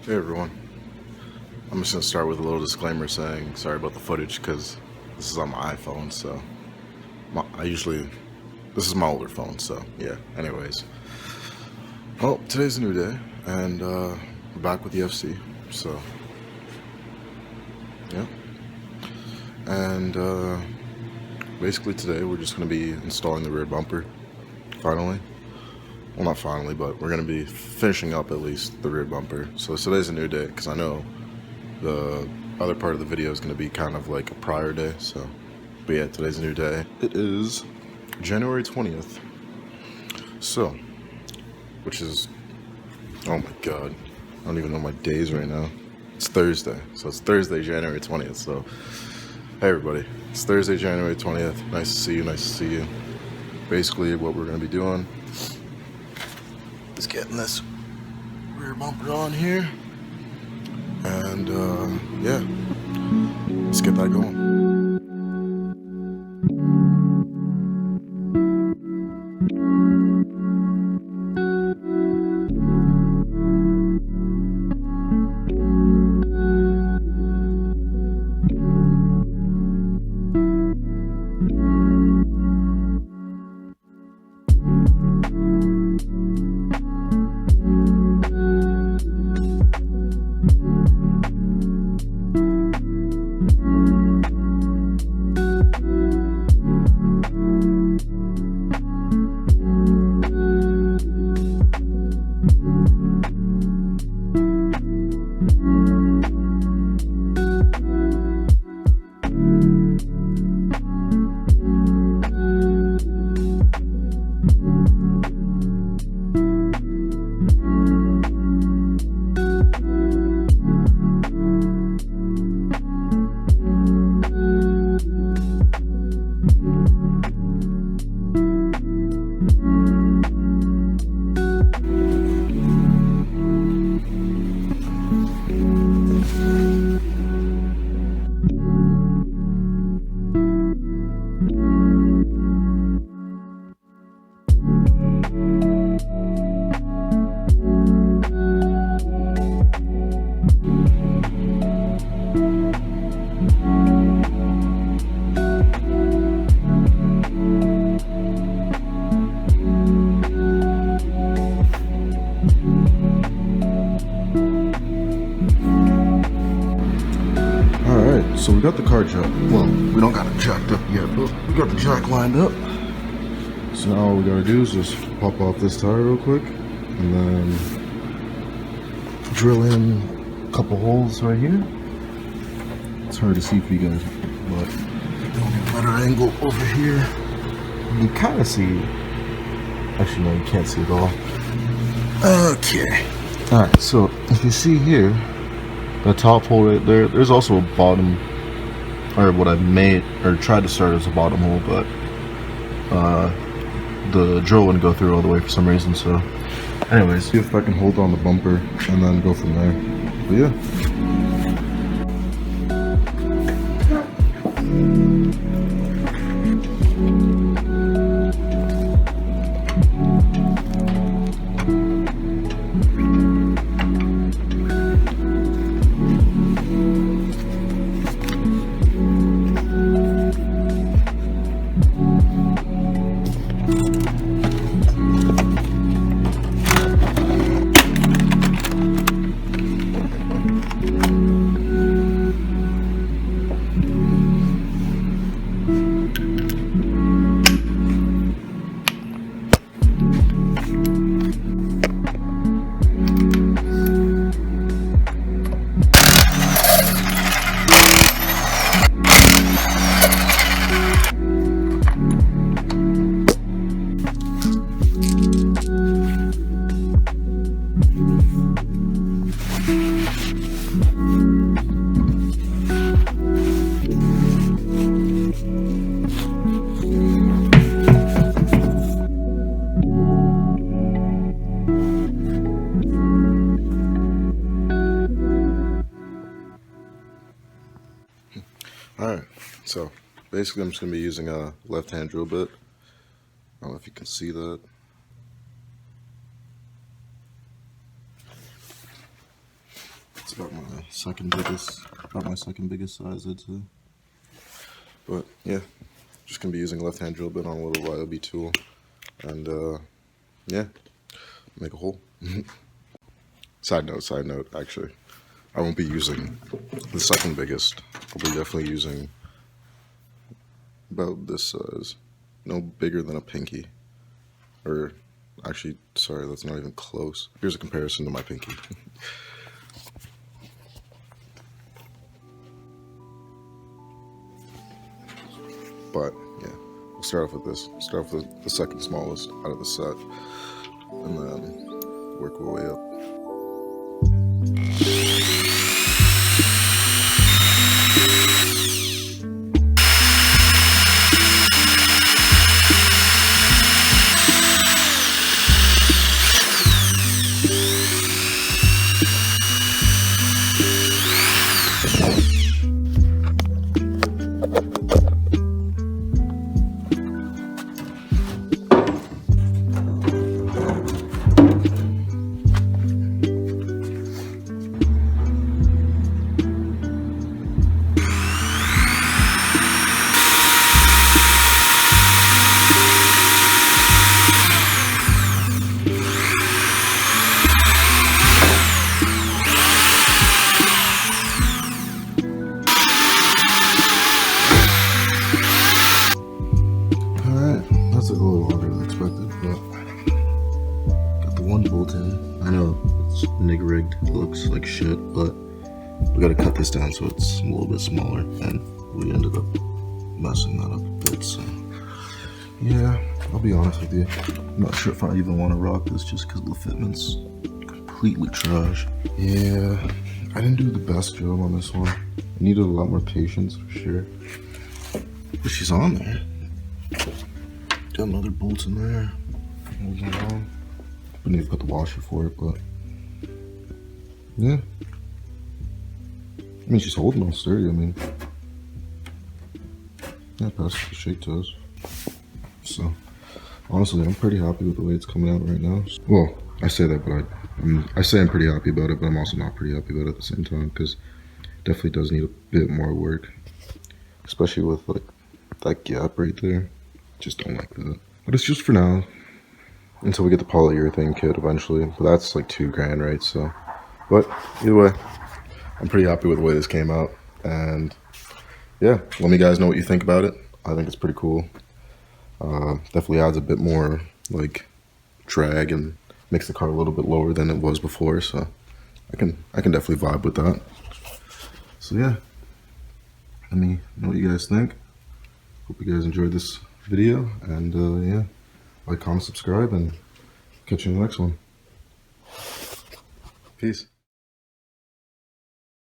Hey everyone, I'm just going to start with a little disclaimer saying sorry about the footage because this is on my iPhone, so this is my older phone, so yeah, anyways. Well, today's a new day, and we're back with the FC, so yeah. And basically today we're just going to be installing the rear bumper, finally. Well, not finally, but we're going to be finishing up at least the rear bumper. So today's a new day because I know the other part of the video is going to be kind of like a prior day. So, but yeah, today's a new day. It is January 20th. So, which is, oh my God, I don't even know my days right now. It's Thursday. So it's Thursday, January 20th. So, hey everybody, it's Thursday, January 20th. Nice to see you, nice to see you. Basically what we're going to be doing is getting this rear bumper on here, and yeah, let's get that going. So we got the car jacked. Well, we don't got it jacked up yet, but we got the jack lined up. So now all we gotta do is just pop off this tire real quick and then drill in a couple holes right here. It's hard to see for you guys, but doing a better angle over here. You kind of see. Actually, no, you can't see it all. Okay. All right. So if you see here, the top hole right there, there's also a bottom, or what I made or tried to start as a bottom hole, but the drill wouldn't go through all the way for some reason. So anyways, see if I can hold on the bumper and then go from there. But yeah. Alright, so basically I'm just going to be using a left-hand drill bit. I don't know if you can see that. It's about my second biggest size, I'd say. But yeah, just gonna be using left-hand drill bit on a little YOB tool, and yeah, make a hole. Side note, actually, I won't be using the second biggest. I'll be definitely using about this size, no bigger than a pinky. Or, actually, sorry, that's not even close. Here's a comparison to my pinky. But, yeah, we'll start off with this. Start off with the second smallest out of the set, and then work our way up. That took a little longer than expected, but got the one bolt in. I know it's MIG rigged, it looks like shit, but we gotta cut this down so it's a little bit smaller, and we ended up messing that up a bit, so yeah, I'll be honest with you, I'm not sure if I even want to rock this just because the fitment's completely trash. Yeah, I didn't do the best job on this one. I needed a lot more patience for sure, but she's on there. Got another bolt in there. I need to put the washer for it, but yeah. I mean, she's holding all sturdy. I mean, yeah, past the shake toes. So, honestly, I'm pretty happy with the way it's coming out right now. Well, I say that, but I say I'm pretty happy about it, but I'm also not pretty happy about it at the same time, because it definitely does need a bit more work, especially with like that gap right there. Just don't like that. But it's just for now, until we get the polyurethane kit eventually. But that's like $2,000, right? So, but either way, I'm pretty happy with the way this came out. And yeah, let me guys know what you think about it. I think it's pretty cool. Definitely adds a bit more like drag and makes the car a little bit lower than it was before. So I can definitely vibe with that. So yeah, let me know what you guys think. Hope you guys enjoyed this video, and yeah, like, comment, subscribe, and catch you in the next one. Peace.